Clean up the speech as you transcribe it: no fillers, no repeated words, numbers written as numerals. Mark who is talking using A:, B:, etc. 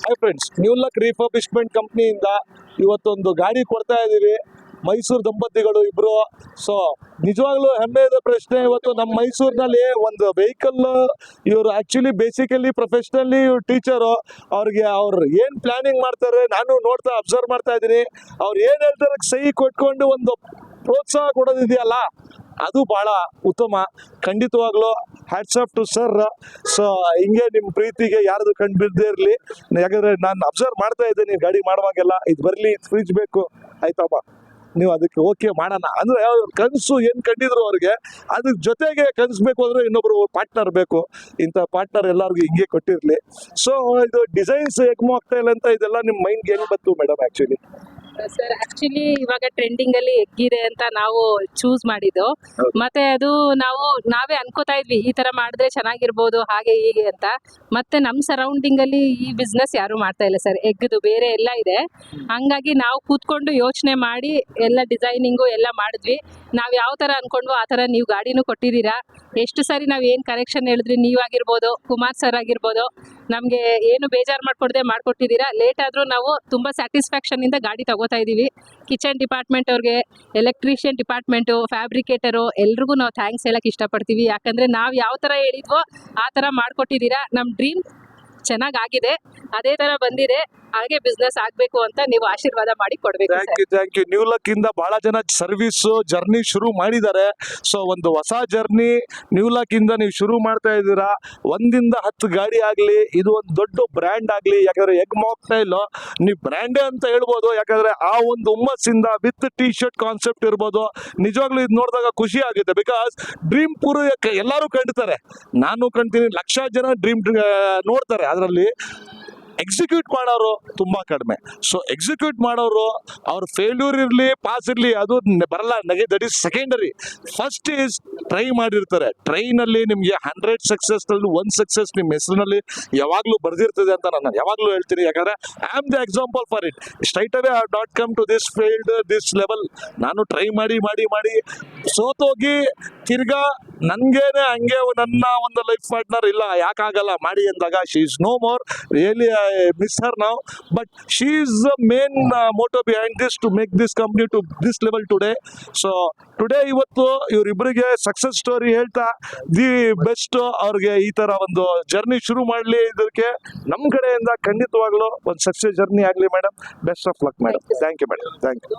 A: Hi friends, new luck refurbishment ಕಂಪ್ನಿಯಿಂದ ಇವತ್ತೊಂದು ಗಾಡಿ ಕೊಡ್ತಾ ಇದ್ದೀವಿ. ಮೈಸೂರು ದಂಪತಿಗಳು ಇಬ್ರು. ಸೊ ನಿಜವಾಗ್ಲೂ ಹೆಮ್ಮೆಯ ಪ್ರಶ್ನೆ, ಇವತ್ತು ನಮ್ಮ ಮೈಸೂರಿನಲ್ಲಿ ಒಂದು ವೆಹಿಕಲ್, ಇವರು ಆಕ್ಚುಲಿ ಬೇಸಿಕಲಿ ಪ್ರೊಫೆಷನಲಿ ಟೀಚರು. ಅವ್ರಿಗೆ ಅವ್ರು ಏನು ಪ್ಲಾನಿಂಗ್ ಮಾಡ್ತಾರೆ ನಾನು ನೋಡ್ತಾ ಅಬ್ಸರ್ವ್ ಮಾಡ್ತಾ ಇದ್ದೀನಿ. ಅವ್ರು ಏನು ಹೇಳ್ತಾರೆ ಸಹಿ ಕೊಟ್ಕೊಂಡು ಒಂದು ಪ್ರೋತ್ಸಾಹ ಕೊಡೋದಿದೆಯಲ್ಲ, ಅದು ಬಹಳ ಉತ್ತಮ. ಖಂಡಿತವಾಗ್ಲೂ hats off to sir. So ಹಿಂಗೆ ನಿಮ್ಮ ಪ್ರೀತಿಗೆ ಯಾರ್ದು ಕಂಡು ಬಿಡದೇ ಇರಲಿ. ಯಾಕಂದ್ರೆ ನಾನು ಅಬ್ಸರ್ವ್ ಮಾಡ್ತಾ ಇದ್ದೀನಿ ಗಾಡಿ ಮಾಡುವಾಗೆಲ್ಲ, ಇದು ಬರಲಿ, ಇದು ಫ್ರಿಜ್ ಬೇಕು, ಆಯ್ತಪ್ಪ ನೀವು ಅದಕ್ಕೆ ಓಕೆ ಮಾಡೋಣ ಅಂದ್ರೆ ಕನಸು ಏನು ಕಂಡಿದ್ರು ಅವ್ರಿಗೆ, ಅದ್ರ ಜೊತೆಗೆ ಕನಸ್ಬೇಕು ಅಂದ್ರೆ ಇನ್ನೊಬ್ರು ಪಾರ್ಟ್ನರ್ ಬೇಕು. ಇಂಥ ಪಾರ್ಟ್ನರ್ ಎಲ್ಲರಿಗೂ ಹಿಂಗೆ ಕೊಟ್ಟಿರಲಿ. ಸೊ ಇದು ಡಿಸೈನ್ಸ್ ಎಕ್ಮೋ ಆಗ್ತಾ ಇಲ್ಲ ಅಂತ ಇದೆಲ್ಲ ನಿಮ್ಮ ಮೈಂಡ್ಗೆ ಏನು ಬಂತು ಮೇಡಮ್? ಆಕ್ಚುಲಿ
B: ಸರ್, ಆಕ್ಚುಲಿ ಇವಾಗ ಟ್ರೆಂಡಿಂಗ್ ಅಲ್ಲಿ ಎಗ್ಗಿದೆ ಅಂತ ನಾವು ಚೂಸ್ ಮಾಡಿದ್ದು. ಮತ್ತೆ ಅದು ನಾವೇ ಅನ್ಕೋತಾ ಇದ್ವಿ ಈ ತರ ಮಾಡಿದ್ರೆ ಚೆನ್ನಾಗಿರ್ಬೋದು ಹಾಗೆ ಹೀಗೆ ಅಂತ. ಮತ್ತೆ ನಮ್ ಸರೌಂಡಿಂಗ್ ಅಲ್ಲಿ ಈ ಬಿಸ್ನೆಸ್ ಯಾರು ಮಾಡ್ತಾ ಇಲ್ಲ ಸರ್, ಎಗ್ದು ಬೇರೆ ಎಲ್ಲ ಇದೆ. ಹಂಗಾಗಿ ನಾವು ಕೂತ್ಕೊಂಡು ಯೋಚನೆ ಮಾಡಿ ಎಲ್ಲ ಡಿಸೈನಿಂಗು ಎಲ್ಲ ಮಾಡಿದ್ವಿ. ನಾವ್ ಯಾವ ತರ ಅನ್ಕೊಂಡ್ವೋ ಆ ತರ ನೀವು ಗಾಡಿನೂ ಕೊಟ್ಟಿದ್ದೀರಾ. ಎಷ್ಟು ಸರಿ ನಾವ್ ಏನ್ ಕರೆಕ್ಷನ್ ಹೇಳಿದ್ರಿ, ನೀವಾಗಿರ್ಬೋದು, ಕುಮಾರ್ ಸರ್ ಆಗಿರ್ಬೋದು, ನಮ್ಗೆ ಏನು ಬೇಜಾರು ಮಾಡ್ಕೊಟ್ಟಿದ್ದೀರಾ. ಲೇಟ್ ಆದ್ರೂ ನಾವು ತುಂಬಾ ಸ್ಯಾಟಿಸ್ಫ್ಯಾಕ್ಷನ್ ಇಂದ ಗಾಡಿ ತಗೋತಾ ಇದೀವಿ. ಕಿಚನ್ ಡಿಪಾರ್ಟ್ಮೆಂಟ್ ಅವ್ರಿಗೆ, ಎಲೆಕ್ಟ್ರಿಷಿಯನ್ ಡಿಪಾರ್ಟ್ಮೆಂಟು, ಫ್ಯಾಬ್ರಿಕೇಟರು ಎಲ್ರಿಗೂ ನಾವು ಥ್ಯಾಂಕ್ಸ್ ಹೇಳಕ್ ಇಷ್ಟಪಡ್ತೀವಿ. ಯಾಕಂದ್ರೆ ನಾವ್ ಯಾವ ತರ ಹೇಳಿದ್ವೋ ಆ ತರ ಮಾಡ್ಕೊಟ್ಟಿದ್ದೀರಾ. ನಮ್ ಡ್ರೀಮ್ ಚೆನ್ನಾಗಾಗಿದೆ, ಅದೇ ತರ ಬಂದಿದೆ. ಹಾಗೆ ಬಿಸ್ನೆಸ್ ಆಗ್ಬೇಕು ಅಂತ ನೀವು ಆಶೀರ್ವಾದ ಮಾಡಿ ಕೊಡ್ಬೇಕು.
A: Thank you. ನ್ಯೂ ಲಕ್ ಇಂದ ಬಹಳ ಜನ ಸರ್ವಿಸ್ ಜರ್ನಿ ಶುರು ಮಾಡಿದ್ದಾರೆ. ಸೊ ಒಂದು ಹೊಸ ಜರ್ನಿ ನ್ಯೂ ಲಕ್ ಇಂದ ನೀವು ಶುರು ಮಾಡ್ತಾ ಇದ್ದೀರಾ. 1 10 ಗಾಡಿ ಆಗ್ಲಿ, ಇದು ಒಂದು ದೊಡ್ಡ ಬ್ರ್ಯಾಂಡ್ ಆಗ್ಲಿ. ಯಾಕಂದ್ರೆ ಎಗ್ ಮಾಕ್ಟೈಲ್ ನೀವು ಬ್ರ್ಯಾಂಡೇ ಅಂತ ಹೇಳ್ಬೋದು. ಯಾಕಂದ್ರೆ ಆ ಒಂದು ಹುಮ್ಮಸ್ಸಿಂದ ವಿತ್ ಟಿ ಶರ್ಟ್ ಕಾನ್ಸೆಪ್ಟ್ ಇರ್ಬೋದು. ನಿಜವಾಗ್ಲೂ ಇದು ನೋಡಿದಾಗ ಖುಷಿ ಆಗುತ್ತೆ. ಬಿಕಾಸ್ ಡ್ರೀಮ್ ಪೂರೈಕೆ ಎಲ್ಲರೂ ಕಂಡ್ತಾರೆ, ನಾನು ಕಂಡ್ತೀನಿ, ಲಕ್ಷ ಜನ ಡ್ರೀಮ್ ನೋಡ್ತಾರೆ. ಅದರಲ್ಲಿ ಎಕ್ಸಿಕ್ಯೂಟ್ ಮಾಡೋರು ತುಂಬಾ ಕಡಿಮೆ. ಸೊ ಎಕ್ಸಿಕ್ಯೂಟ್ ಮಾಡೋರು, ಅವ್ರ ಫೇಲ್ಯೂರ್ ಇರಲಿ ಪಾಸ್ ಇರಲಿ ಅದು ಬರಲ್ಲ, that is secondary. First is try ಮಾಡಿರ್ತಾರೆ. ಟ್ರೈನಲ್ಲಿ ನಿಮಗೆ 100 ಸಕ್ಸಸ್ ನಲ್ಲಿ 1 ಸಕ್ಸಸ್ ನಿಮ್ಮ ಹೆಸರಿನಲ್ಲಿ ಯಾವಾಗ್ಲೂ ಬರ್ದಿರ್ತದೆ ಅಂತ ನಾನು ಯಾವಾಗ್ಲೂ ಹೇಳ್ತೀನಿ. ಯಾಕಂದ್ರೆ I am the example for it. Straight away I have not come to this field, this level. ನಾನು ಟ್ರೈ ಮಾಡಿ ಮಾಡಿ ಮಾಡಿ ಸೋತೋಗಿ ತಿರ್ಗಾ ನನ್ಗೇನೆ ಹಂಗೆ ನನ್ನ ಒಂದು ಲೈಫ್ ಪಾರ್ಟ್ನರ್ ಇಲ್ಲ, ಯಾಕಾಗಲ್ಲ ಮಾಡಿ ಅಂದಾಗ she is no more. Really I miss her now, but she is the main motto behind this to make this company to this level today. So today ಇವತ್ತು ಇವರಿಬ್ಬರಿಗೆ ಸಕ್ಸಸ್ ಸ್ಟೋರಿ ಹೇಳ್ತಾ the best ಅವ್ರಿಗೆ ಈ ತರ ಒಂದು journey ಶುರು ಮಾಡಲಿ. ಇದಕ್ಕೆ ನಮ್ಮ ಕಡೆಯಿಂದ ಖಂಡಿತವಾಗ್ಲೂ ಒಂದು ಸಕ್ಸಸ್ ಜರ್ನಿ ಆಗಲಿ madam. Best of luck madam. Thank you madam. Thank you.